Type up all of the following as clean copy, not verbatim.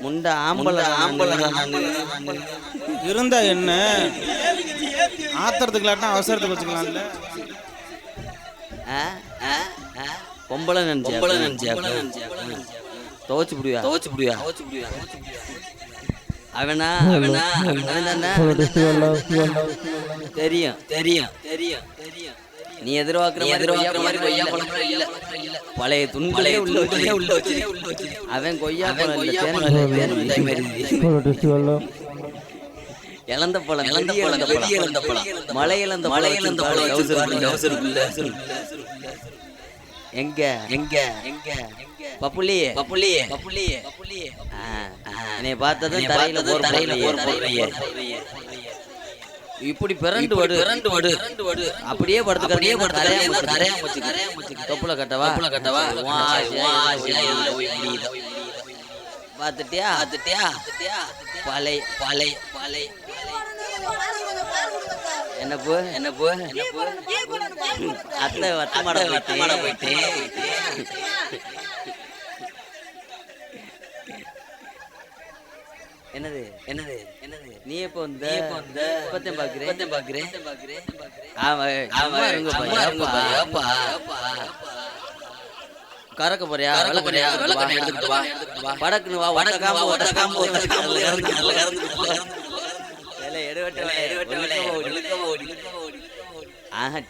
முண்டை ஆம்பளை இருந்தா என்ன ஆத்திரத்துக்குலாட்டம் அவசரத்துக்கு வச்சுக்கலாம்ல. பொம்பளை நினைச்சியா துவச்சு புடியா அவனா தெரியும் தெரியும் தெரியும் தெரியும். நீ எதிர்பார்க்கிற மாதிரி கொய்யா பழம் இல்ல. பழைய துணிகளே உள்ள வச்சு அவன் கொய்யா பழம் இழந்த பழம் மலை இழந்த எங்க எங்க எங்க பப்புளியே பப்புளியே பப்புளியே பப்புளியே என்னை பார்த்ததும் தரையில போடுறீங்க. இப்படி பிறண்டு வடு அப்படியே தொப்புல கட்டவா பார்த்துட்டியா பலை பலை பலை என்னப்பு அத்தை வட்டமாட போயிட்டு என்னது என்னது என்னது நீ எப்போ இப்பத்தையும் பாக்குறேன் கறக்க போறியா எடுத்துட்டு வா படக்குன்னு வா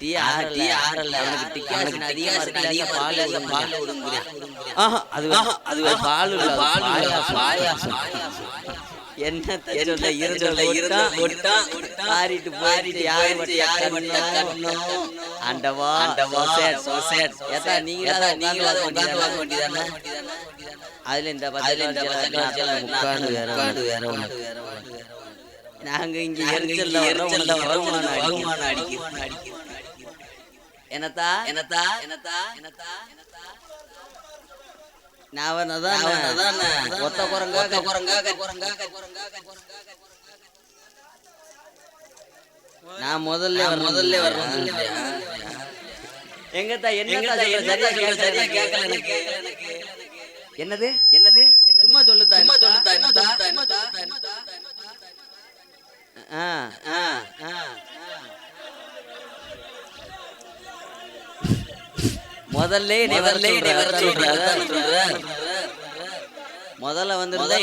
டீ ஆறல அவனுக்கு டிக்காசன் அதிகமா இருக்கு. பால் அது பால் பாயாசம் என்ன ஆண்டவா அதுல இந்த நாங்க இங்க என்னத்தா ஒத்த குரங்கா நான் முதல்ல வரேன். எங்கத்தா சரியா கேட்கல எனக்கு. என்னது சும்மா சொல்லுதா முதல்ல வந்திருந்தா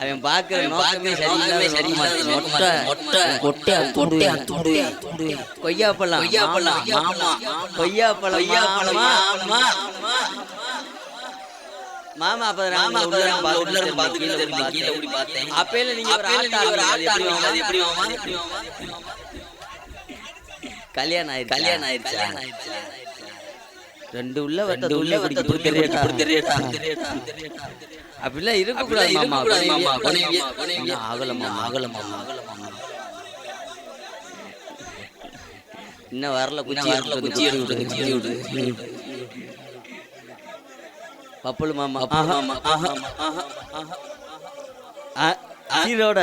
அவன் பாக்குற நோக்கமே கொய்யாப்பழம் மாமா அப்பையில நீங்க கல்யாணம் ஆயிடுச்சா? ரெண்டு உள்ள அப்படிலாம் இருக்கக்கூடாது இன்னும் வரல குச்சி பப்புளு மாமா சீரோட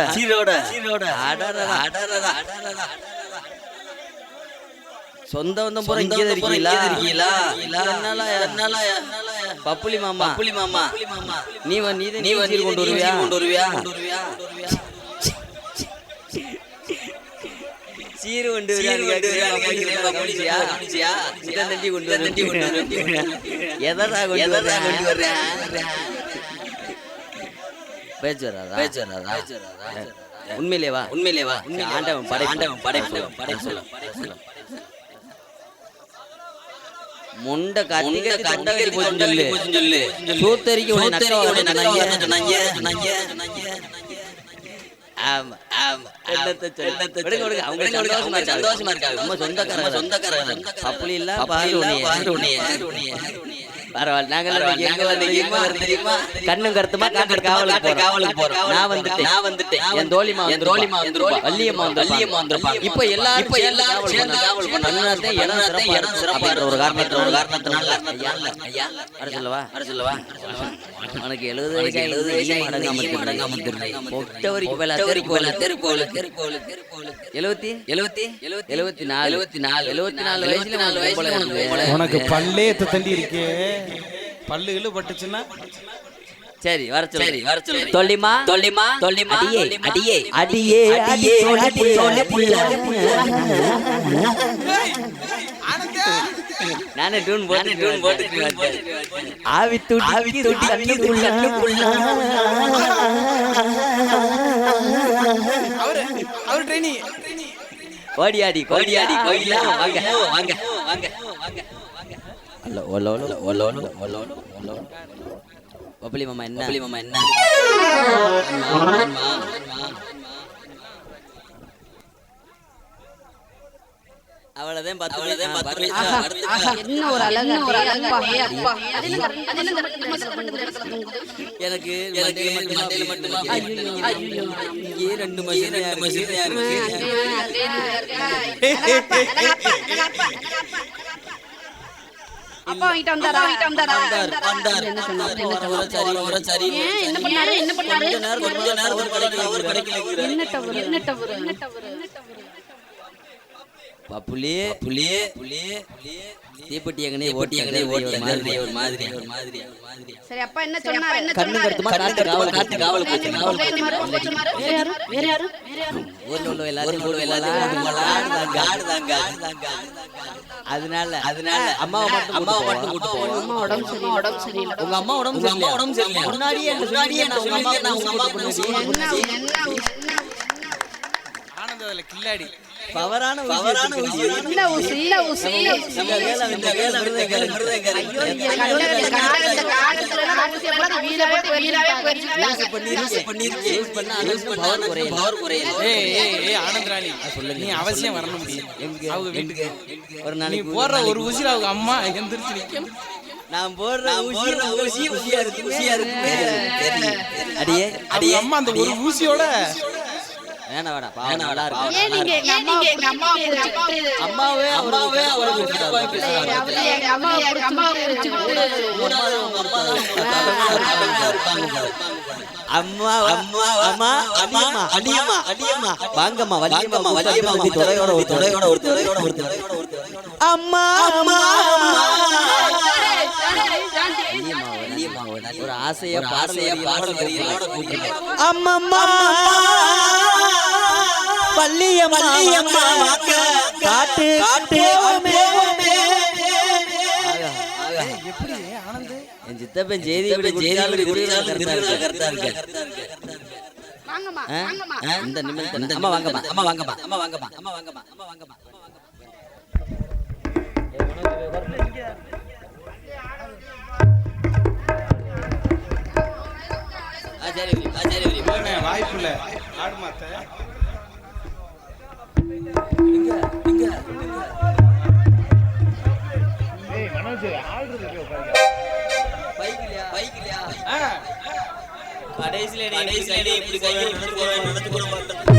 சொந்த வந்தம் பூரா இங்கே இருக்கீங்களா? பப்புளி மாமா நீ கொண்டு வருவியா? சீரு கொண்டு எதா கொண்டு வர்றேன் பேச்சு வராதா? உண்மையிலேவா ஆண்டவன் படை சொல்ல முண்டை கண்டகடி போச்சு சொல்லு சூத்தரிக்க சந்தோஷமா இருக்காங்க சொந்தக்காரங்க அப்படி இல்ல பரவாயில்ல. நாங்க கண்ணும் கருத்துமா காவலுக்கு போறோம். நான் வந்துட்டேன். என் தோழிமா வள்ளியம்மா வந்திருப்பாங்க. இப்ப எல்லாரும் ஒரு காரணத்தினால வர சொல்லவா உனக்கு 70 வயசு அடங்காம உனக்கு பல்லே தண்டி இருக்கே. பல்லு பட்டுச்சுன்னா சரி வர சொல்லு. தொல்லிமா அடியே புள்ள நானே டியூன் போட்டு ஆவி துடி கண்ணுக்குள்ள அவர் ட்ரெயினி ஓடியாடி கோயிலா வாங்க வாங்க வாங்க வாங்க அல்ல ஒலோ பப்ளி மாமா என்ன அவ்வளவுதான் பத்து என்ன ஒரு அழகு அப்பா எனக்கு மண்டையில மட்டுமா இங்கே ரெண்டு மசின் அப்பா வாங்கிட்டு வந்தாரா சரி என்ன பண்ணாரு கொஞ்ச நேரம் அவர் கிடைக்கல என்ன டவர் புலி தீப்பெட்டி எங்கனே ஓட்டி ஒரு மாதிரி சரி அப்பா என்ன சொன்னாரு கண்ணு கருத்துமா காட்டு காவல் வேற யாரு ஊர்ல உள்ள எல்லாரும் ஆடுதாங்க அதனால அம்மாவை மட்டும் கூட்டு போவோம் அம்மா உடம்பு சரியில்லை உங்க அம்மா உடம்பு சரியில்லை முன்னாடியே நான் உங்க அம்மா ஆனந்தத்துல கில்லாடி பவரான ஊசி என்ன ஊசி இந்த வேலை ஐயோ இந்த காலத்துல எல்லாம் ஊசி எல்லாம் வீரவே பவர் குறையல ஏய் ஆனந்தராணி நீ அவசியம் வரணும் எங்க அவங்க வீட்டுக்கு ஒரு நீ நாளைக்கு போற ஒரு ஊசில அவங்க அம்மா எந்திரிச்சு நிக்கும் நான் போடுற ஊசியா இருக்கு அடியே அவங்க அம்மா அந்த ஒரு ஊசியோட வேணாடா பாவம் நல்லா இருக்கு ஏன் நீங்க எங்க அம்மாவே அவருக்கு அம்மா வாங்கம்மா வள்ளியம்மா தொடையோட அம்மா ஒரு ஆசையா பாடல் அம்மம்மா வள்ளியம்மா காட்டு எப்படி ஆனந்த் என் சித்தப்பன் செய்தி கரெக்டா இருக்கு இந்த நிமிஷம் அம்மா வாங்கம்மா சரி வாய்ப்பு இல்ல ஆடு மாத்த கடைசியில இப்படி கையை நடந்து கூட மாட்டேன்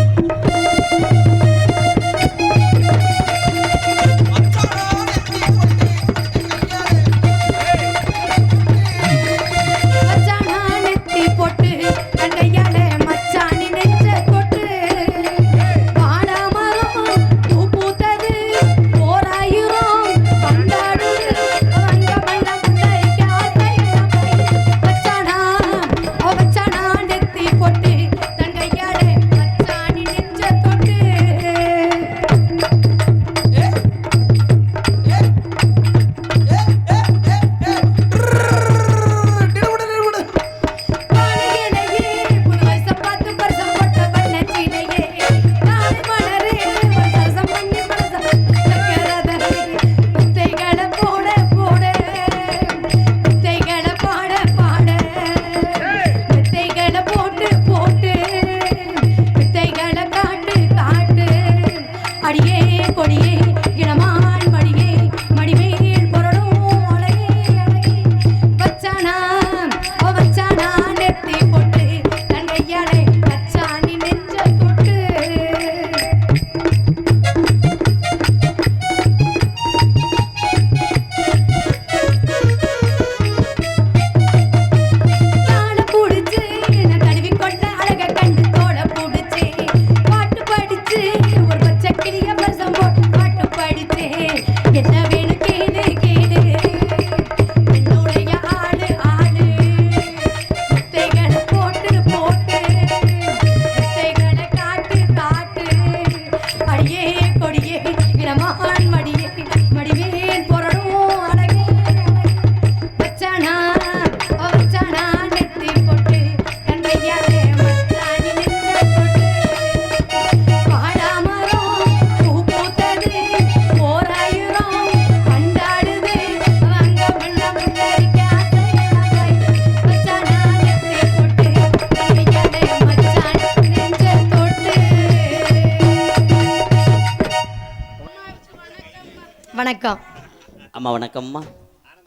பொட்டு தங்கையாடே மச்சானி நெஞ்ச தொட்டு வணக்கம். அம்மா வணக்கம்மா.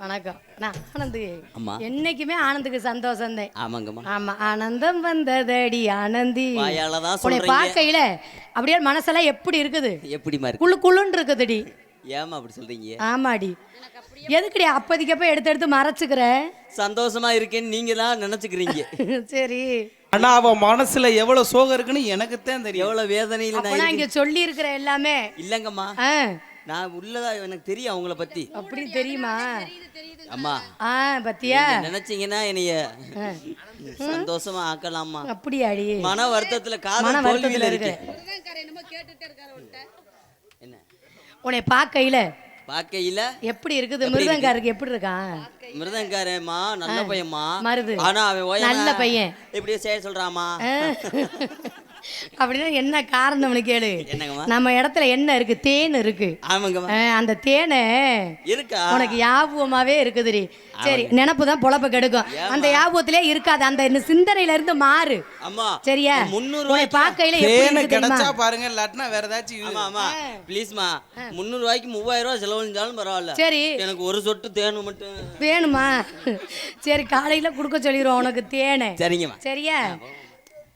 வணக்கம். நான் ஆனந்து. அம்மா. என்னைக்குமே ஆனந்துக்கு சந்தோஷம் தான். ஆமாங்கம்மா. ஆமா, ஆனந்தம் வந்ததடி ஆனந்தி. வாயால தான் உன்னை சொல்றீங்க. பார்க்கையில அப்படியே மனசெல்லாம் எப்படி இருக்குது? எப்படிமா இருக்கு? குளு குளுன்னு இருக்குதுடி. ஏமா அப்படி சொல்றீங்க? ஆமாடி. எதுக்குடி அப்போதைக்கப்ப எடுத்து எடுத்து மறைச்சுக்கிற? சந்தோஷமா இருக்கேன்னு நீங்க தான் நினைச்சுக்கிறீங்க. சரி. ஆனா அவ மனசுல எவ்வளவு சோகம் இருக்குன்னு எனக்கு தான் தெரியும். எவ்வளவு வேதனையில அப்ப நான் இங்க சொல்லி இருக்கிற எல்லாமே இல்லங்கம்மா. ஆ, நான் உள்ளதா எனக்கு தெரியும் அவங்கள பத்தி. அப்படி தெரியுமா? அம்மா ஆ, பத்தியா? நினைச்சீங்கன்னா என்னைய சந்தோஷமா ஆக்கலாமா? அப்படியாடி? மன வருத்தத்துல மன காதல் வருத்தத்துல தோல்வியில இருக்கு. இருக்கு. என்ன உன்னை பார்க்கையில பாக்கையில எப்படி இருக்குது? மிருதங்காருக்கு எப்படி இருக்கான்? மிருதங்காரம்மா நல்ல பையன்மா. மருது ஆனா அவன் நல்ல பையன். இப்படியே செய்ய சொல்றாமா? அப்படின்னா என்ன காரணம்னு கேளு. என்னங்கம்மா? நம்ம இடத்துல என்ன இருக்கு? தேன் இருக்கு. ஆமாங்கம்மா. அந்த தேனை இருக்கா? உனக்கு யாபகமாவே இருக்குதுடி. சரி, நினப்பு தான் பொழப்ப கெடுக்கும். அந்த யாபகத்திலே இருக்காது. அந்த சிந்தனையில இருந்து மாறு. அம்மா சரியா? 300 உன்னை பார்க்கையில எப்படி தேனை இருக்கு தெரியுமா? கிடைச்சா பாருங்க, இல்லாட்டினா வேற ஏதாச்சும். ஆமா ஆமா ப்ளீஸ்மா 300 ரூபாய்க்கு 3000 ரூபாய் செலவழிஞ்சாலும் பரவாயில்ல. சரி. எனக்கு ஒரு சொட்டு தேனு மட்டும் வேணுமா? சரி, காலையில குடுக்க சொல்லிடுவோம் உனக்கு தேனை. சரிங்கம்மா. சரியா?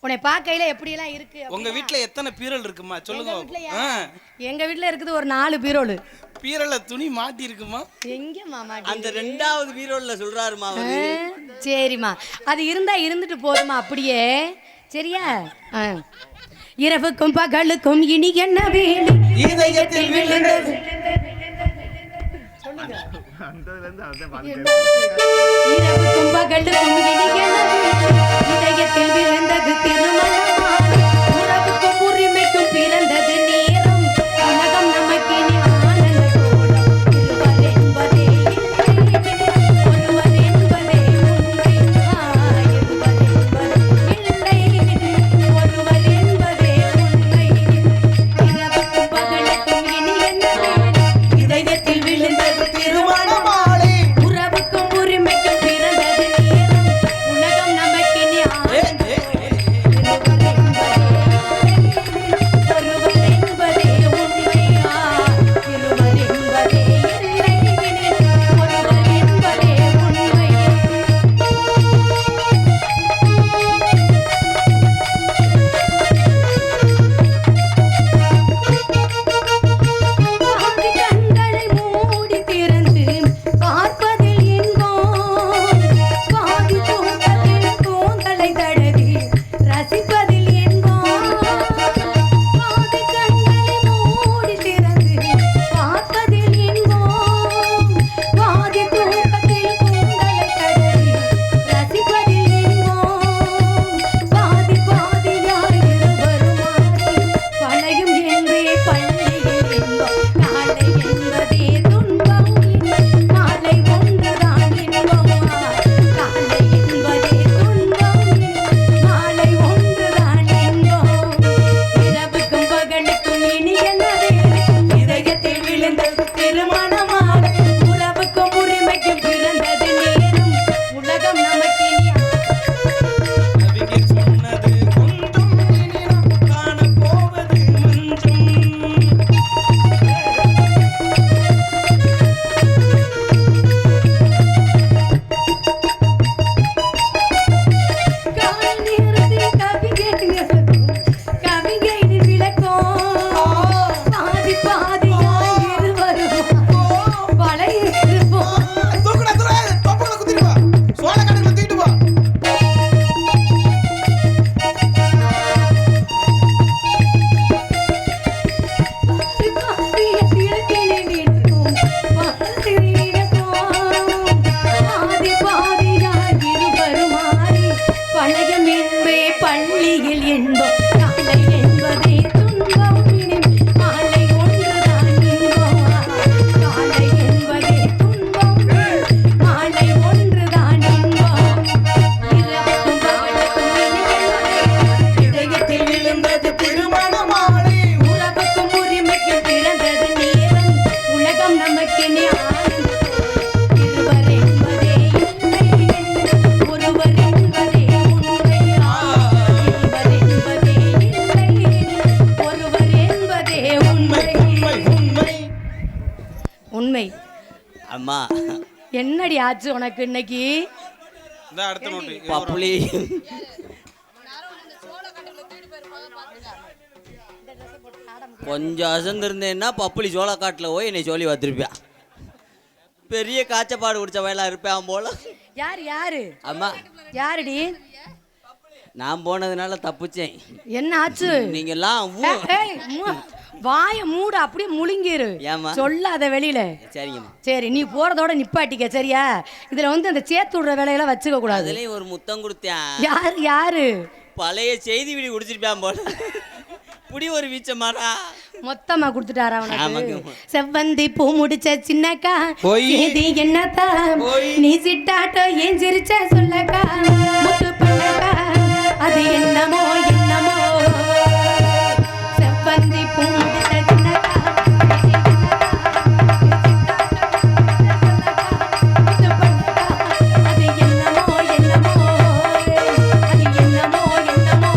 உன்னை பார்க்கையில எப்படி எல்லாம் இருக்கு? உங்க வீட்ல எத்தனை பீரல் இருக்குமா சொல்லுங்க. எங்க வீட்ல இருக்குது ஒரு 4 பீரோல். பீரல துணி மாட்டி இருக்குமா? எங்க மாமா? அந்த 2வது பீரோல்ல சொல்றாருமா அவரு. சரிம்மா, அது இருந்தா இருந்துட்டு போதுமா அப்படியே. சரியா? இரவுக்கும் பகலுக்கும் இனி என்ன வேணும்? இதயத்தில் விழுந்தது. இரவுக்கும் பகலுக்கும் இனி என்ன வேணும்? இதயத்தில் விழுந்தது திருமணம். உறவுக்கும் உரிமைக்கும் பிறந்தது நேரம். உலகம் நமக்கு இனி ஆனந்தத்தோடு. இருவர் என்பதே இல்லை, ஒருவர் என்பதே உண்மை. இருவர் என்பதே இல்லை, ஒருவர் என்பதே உண்மை. இரவுக்கும் பகலுக்கும் இனி என்ன வேணும்? இதயத்தில் விழுந்தது திருமணம். உறவுக்கும் உரிமைக்கும் பிறந்தது நேரம். உலகம் நமக்கு இனி ஆனந்தத்தோடு. அம்மா என்னடி ஆச்சு உனக்கு இன்னைக்கு? இந்த அடுத்த நோட்டு பப்புளி கொஞ்சம் அசந்திருந்தேன்னா பப்புளி சோளக்காட்டில் போய் என்னை சொல்லி வந்திருப்பேன். பெரிய காய்ச்சப்பாடு குடிச்ச வயலா இருப்பேன் போல. யாரு அம்மா யாருடி? நான் போனதுனால தப்புச்சேன். என்ன ஆச்சு? நீங்க எல்லாம் வாய மூடு, அப்படியே முழுங்கிரு. ஏமா சொல்லாத வெளியில. சரிங்கம்மா. சரி, நீ போறதோட நிப்பாட்டிக்க சரியா? இதுல வந்து அந்த சேத்து விடுற வேலையெல்லாம் வச்சுக்க கூடாது. அதுலயும் ஒரு முத்தம் கொடுத்தேன். யாரு? பழைய செய்தி வீடு குடிச்சிருப்பேன் போல. புடி ஒரு வீச்சமாடா மொத்தமா குடுத்துட்டாரா உனக்கு? ஆமாங்க. செவ்வந்தி பூ முடிச்ச சின்னக்கா இது என்னத்தா நீ சிட்டாட்டோ ஏன் சிரிச்ச சொல்லக்கா முத்து பண்ணக்கா அது என்னமோ என்னமோ செவ்வந்தி பூ முடிச்ச சின்னக்கா அது என்னமோ என்னமோ அது என்னமோ என்னமோ.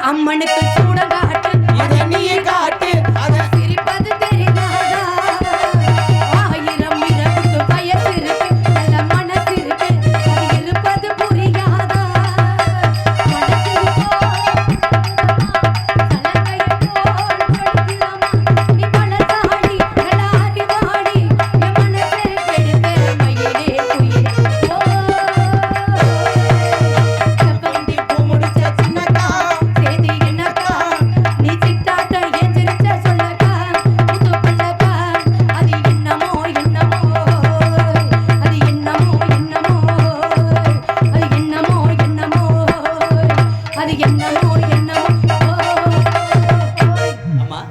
அம்மனுக்கு கூட காட்டு அதை நீ காட்டு அதை சிரிப்பது தெரியாதா? ஆயிரம் இரவுக்கு வயசு இருக்கு, நல்ல மனசு இருக்கு, அது இருப்பது புரியாதா? நீ பலசாடி நல்லாரி வாடி என் மனசை கெடுத்த மயிலே குயிலே செவ்வந்தி பூ முடிச்ச சின்னக்கா சேதி என்னக்கா நீ சிட்டாட்ட ஏன் சிரிச்ச சொல்லக்கா முத்து பல்லக்கா அது என்னமோ என்னமோ அது என்னமோ என்னமோ அது என்னமோ என்னமோ அது என்னமோ என்னமோ. அம்மா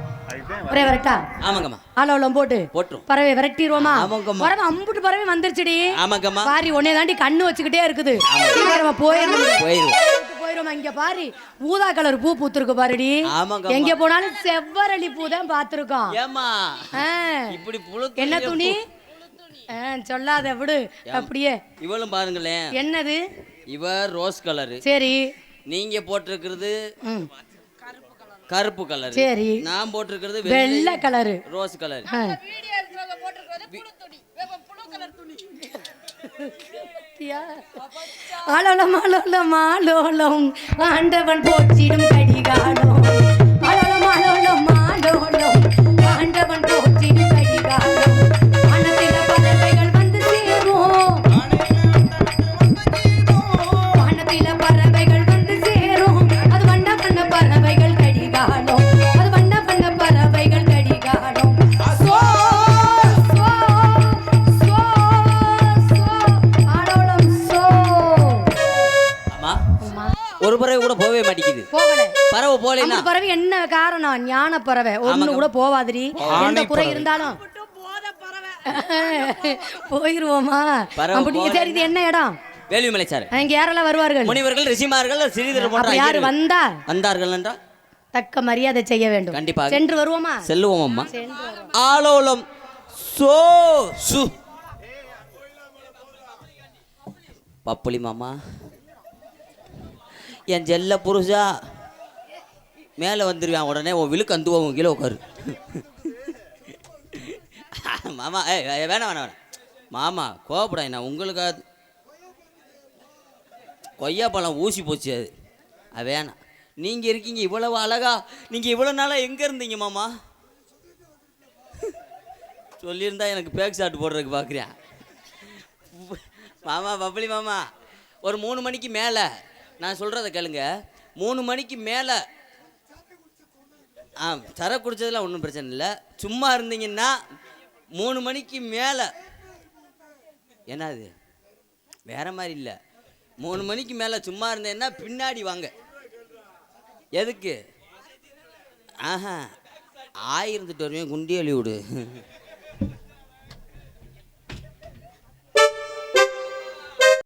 ஒரே வரட்டா? ஆமாங்கம்மா. ஆளோளம் போட்டு போட்டுரும். பறவை விரட்டிடுவோமா? ஆமாங்கம்மா. பறவை அம்புட்டு பறவை வந்துருச்சுடி. ஆமாங்கம்மா. பாரி உன்னை தாண்டி கண்ணு வச்சுக்கிட்டே இருக்குது. சீக்கிரமா போயிரும். போயிருமா? இங்க பாரு ஊதா கலர் பூ பூத்திருக்கு பாருடி. ஆமாங்கம்மா. எங்க போனாலும் செவ்வரளி பூ தான் பாத்துருக்கோம். ஏமா இப்படி புழுத்து என்ன துணி? சொல்லாத விடு அப்படியே. இவளும் பாருங்களேன். என்னது? இவ ரோஸ் கலரு. சரி. நீங்க போட்டிருக்கிறது கருப்பு கலர். சரி. நான் போட்டிருக்கிறது வெள்ளை கலரு. Rose colour. ஆலோலம் ஆலோலம் ஆலோலம் ஆண்டவன் போற்றிடும் கடிகாலம். ஆலோலம் ஆலோலம் ஆலோலம் ஆண்டவன் ஒரு பறவை கூட போகவே மாட்டேங்குது. போகல. பறவை போகலைன்னா அந்த பறவை என்ன காரணம்? ஞான பறவை ஒண்ணு கூட போவாதிரி. எந்த குறை இருந்தாலும் போயிருவோமா? அப்படி சரி, இது என்ன இடம்? வேள்விமலை சார். இங்க யாரெல்லாம் வருவார்கள்? முனிவர்கள், ரிஷிமார்கள், சிறிதர் போன்ற யார் வந்தார்கள் என்றால் தக்க மரியாதை செய்ய வேண்டும். கண்டிப்பாக சென்று வருவோமா? செல்லுவோம் அம்மா. ஆலோலம் சோ சு பப்புளி மாமா, என் ஜெல்ல புருஷா மேலே வந்துருவான். உடனே உன் விழுக்கு அந்துவோம் கீழே உட்காரு. மாமா வேணாம் வேணாம் வேணாம் மாமா, கோவப்படாது. நான் உங்களுக்கு கொய்யா பழம் ஊசி போச்சு, அது வேணாம். நீங்கள் இருக்கீங்க இவ்வளவு அழகா. நீங்கள் இவ்வளோ நாளாக எங்கே இருந்தீங்க மாமா? சொல்லியிருந்தா எனக்கு பேக் ஷாட் போடுறதுக்கு பார்க்குறியா மாமா? பப்புளி மாமா, ஒரு 3 மணிக்கு மேலே நான் சொல்கிறத கேளுங்க. 3 மணிக்கு மேலே சர குடித்ததெல்லாம் ஒன்றும் பிரச்சனை இல்லை. சும்மா இருந்தீங்கன்னா 3 மணிக்கு மேலே என்னது வேற மாதிரி இல்லை. 3 மணிக்கு மேலே சும்மா இருந்தேன்னா பின்னாடி வாங்க. எதுக்கு? ஆஹா, ஆயிருந்துட்டு வருவேன், குண்டி அழி விடு.